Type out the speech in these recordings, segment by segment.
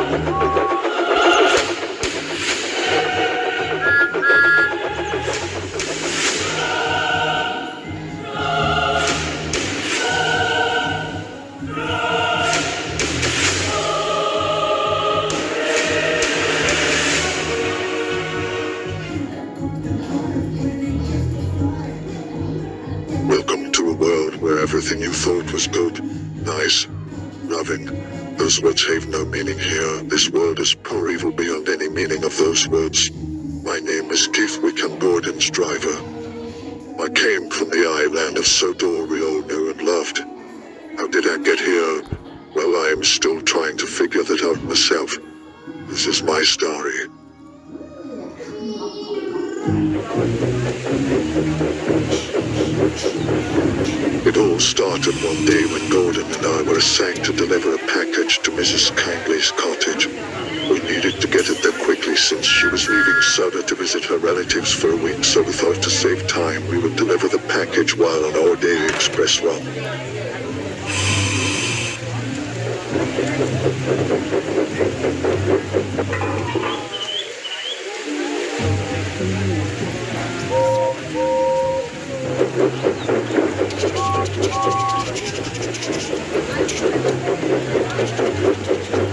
Welcome to a world where everything you thought was good, nice, loving, those words have no meaning here. This world is pure evil beyond any meaning of those words. My name is Keith Wickham, Gordon's driver. I came from the island of Sodor we all knew and loved. How did I get here? Well, I am still trying to figure that out myself. This is my story. It all started one day when Gordon and I were assigned to deliver a package to Mrs. Kindley's cottage. We needed to get it there quickly since she was leaving Soda to visit her relatives for a week, so we thought to save time we would deliver the package while on our daily express run.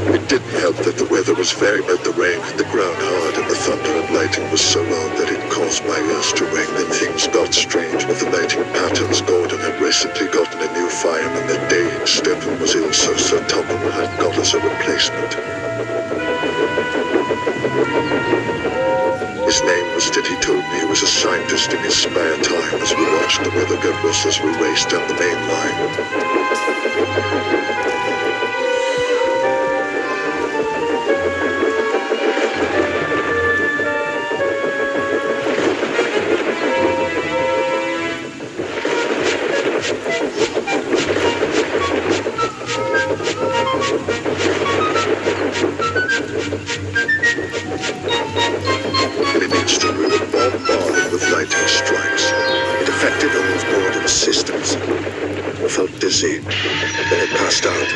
It didn't help that the weather was very bad. The rain hit the ground hard and the thunder and lightning was so loud that it caused my ears to ring. Then things got strange with the lighting patterns. Gordon had recently gotten a new fireman that day. Stephen was ill, so Sir Topham had got us a replacement. His name was Ted. He told me he was a scientist in his spare time as we watched the weather get worse as we raced down the main line. In an instant we were bombarded with lightning strikes. It affected all of Gordon's systems. I felt dizzy, then it passed out.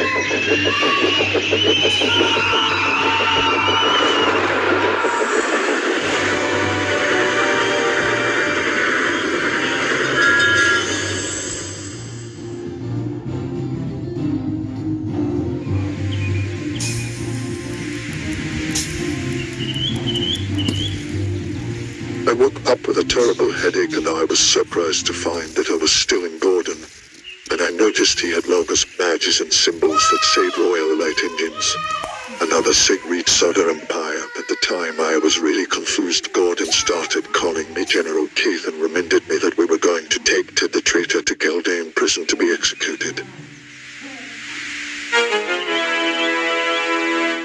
I woke up with a terrible headache and I was surprised to find that I was still in Gordon. And I noticed he had logos, badges and symbols that said Royal Light Engines. Another Sigrid Soda Empire. At the time I was really confused. Gordon started calling me General Keith and reminded me that we were going to take Ted the traitor to Kildane prison to be executed.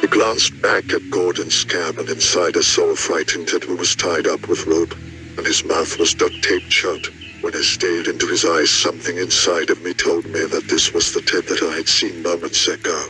He glanced back at Gordon's cab and inside I saw a frightened Ted who was tied up with rope, and his mouth was duct taped shut. When I stared into his eyes, something inside of me told me that this was the Ted that I had seen moments ago.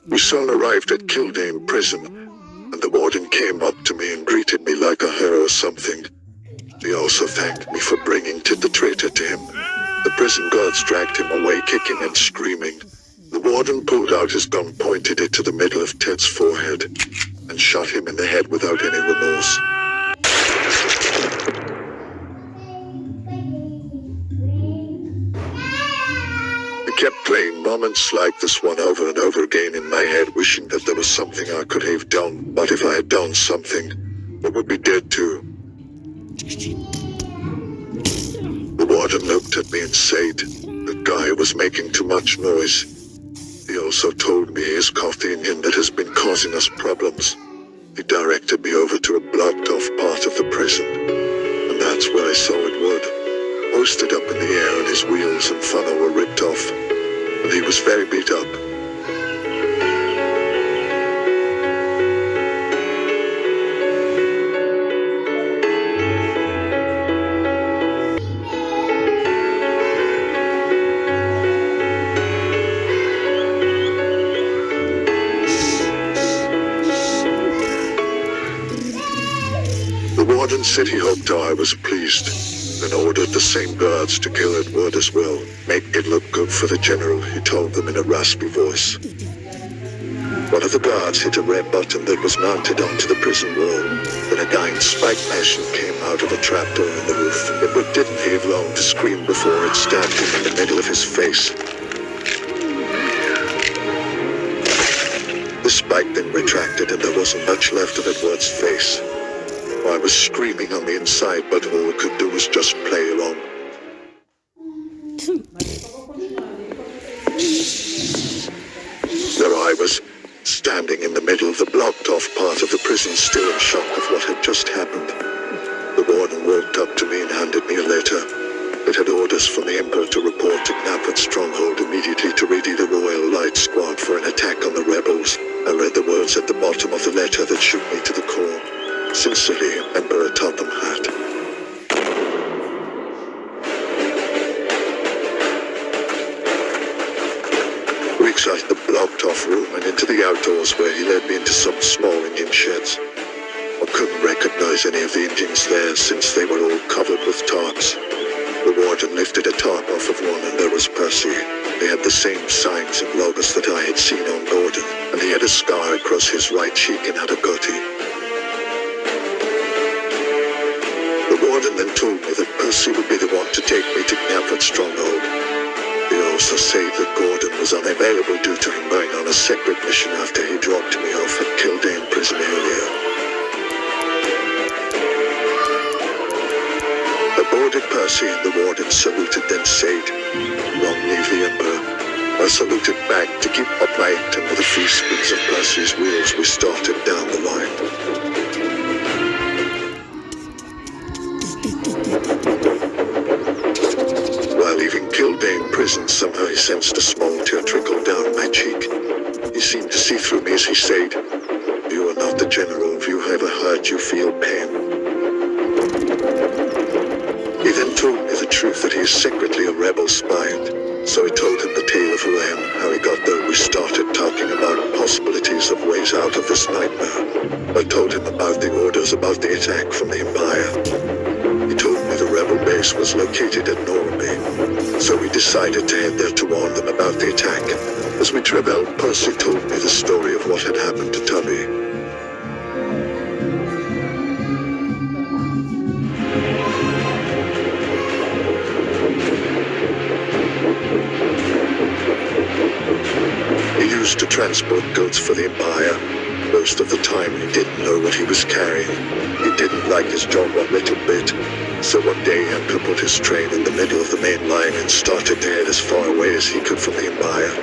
We soon arrived at Kildane prison, and the warden came up to me and greeted me like a hero or something. He also thanked me for bringing Ted the traitor to him. The prison guards dragged him away kicking and screaming. The warden pulled out his gun, pointed it to the middle of Ted's forehead, and shot him in the head without any remorse. I kept playing moments like this one over and over again in my head, wishing that there was something I could have done. But if I had done something, I would be dead too. The warden looked at me and said, "The guy was making too much noise." He also told me he has coffee in him that has been causing us problems. He directed me over to a blocked-off part of the prison, and that's where I saw it wood. Hoisted up in the air, and his wheels and funnel were ripped off, and he was very beat up. said he hoped I was pleased, and ordered the same guards to kill Edward as well. Make it look good for the general, he told them in a raspy voice. One of the guards hit a red button that was mounted onto the prison wall. Then a giant spike machine came out of a trapdoor in the roof. Edward didn't have long to scream before it stabbed him in the middle of his face. The spike then retracted and there wasn't much left of Edward's face. I was screaming on the inside, but all I could do was just play along. There I was, standing in the middle of the blocked-off part of the prison, still in shock of what had just happened. The warden walked up to me and handed me a letter. It had orders from the Emperor to report to Knapford Stronghold immediately to ready the Royal Light Squad for an attack on the rebels. I read the words at the bottom of the letter that shook me to the core. Sincerely, Emperor Topham Hatt. We exited the blocked-off room and into the outdoors, where he led me into some small Indian sheds. I couldn't recognize any of the Indians there since they were all covered with tarps. The warden lifted a tarp off of one and there was Percy. They had the same signs and logos that I had seen on Gordon, and he had a scar across his right cheek and had a goatee. The warden then told me that Percy would be the one to take me to Knapford Stronghold. He also said that Gordon was unavailable due to him going on a separate mission after he dropped me off at Kildane prison earlier. I boarded Percy and the warden saluted, then said, "Long live the Emperor." I saluted back to keep up my act, and with a few spins of Percy's wheels we started down the line. While leaving Kildane prison, somehow he sensed a small tear trickle down my cheek. He seemed to see through me as he said, "You are not the general. If you ever hurt, you feel pain." He then told me the truth, that he is secretly a rebel spy, and so I told him the tale of who I am, how he got there. We started talking about possibilities of ways out of this nightmare. I told him about the orders about the attack from the Empire. He told me the rebel base was located at Normandy, so we decided to head there to warn them about the attack. As we traveled, Percy told me the story of what had happened to Tubby. He used to transport goods for the Empire. Most of the time he didn't know what he was carrying. He didn't like his job one little bit. So one day Emperor put his train in the middle of the main line and started to head as far away as he could from the Empire.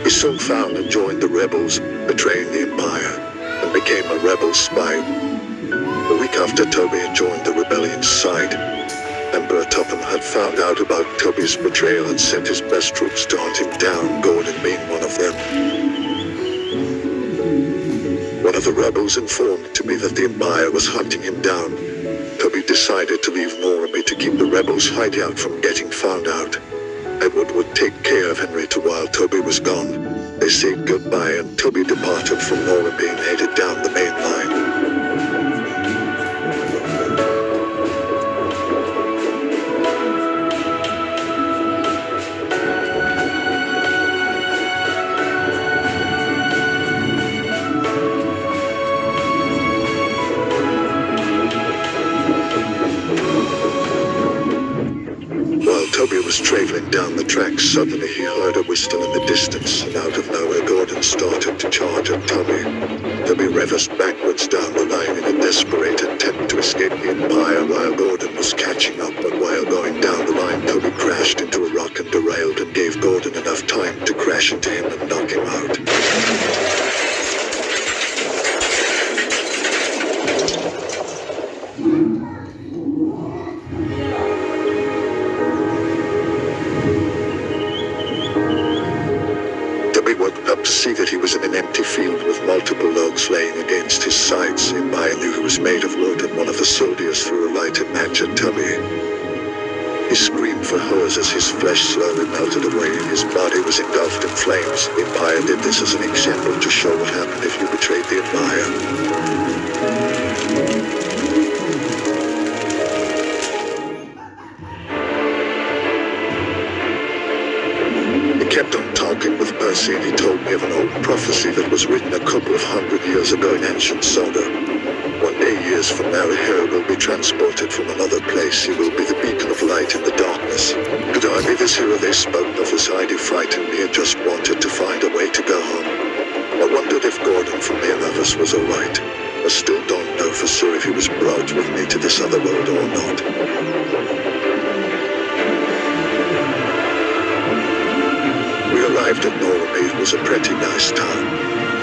He soon found and joined the rebels, betraying the Empire, and became a rebel spy. A week after Toby had joined the rebellion's side, Emperor Topham had found out about Toby's betrayal and sent his best troops to hunt him down, Gordon being one of them. One of the rebels informed to me that the Empire was hunting him down. Toby decided to leave Normandy to keep the rebels' hideout from getting found out. Edward would take care of Henrietta while Toby was gone. They said goodbye and Toby departed from Normandy and headed down the main line. Toby was traveling down the tracks. Suddenly he heard a whistle in the distance, and out of nowhere Gordon started to charge at Toby. Toby reversed backwards down the line in a desperate attempt to escape the Empire while Gordon was catching up, but while going down the line Toby crashed into a rock and derailed and gave Gordon enough time to crash into him and knock him out. field with multiple logs laying against his sides. Imaya knew he was made of wood, and one of the soldiers threw a lighted match at Tubby. He screamed for hers as his flesh slowly melted away and his body was engulfed in flames. The Empire did this as an example to show what happened if you betrayed the Empire. He kept on talking with Percy, and he told me of an old prophecy that was written a couple of 100 years ago in ancient Soda. One day, years from now, a hero will be transported from another place. He will be the beacon of light in the darkness. Could I be this hero they spoke of, as Heidi frightened me and just wanted to find a way to go home? I wondered if Gordon from Near Lovers was alright. I still don't know for sure if he was brought with me to this other world or not. We arrived at Norway. It was a pretty nice town.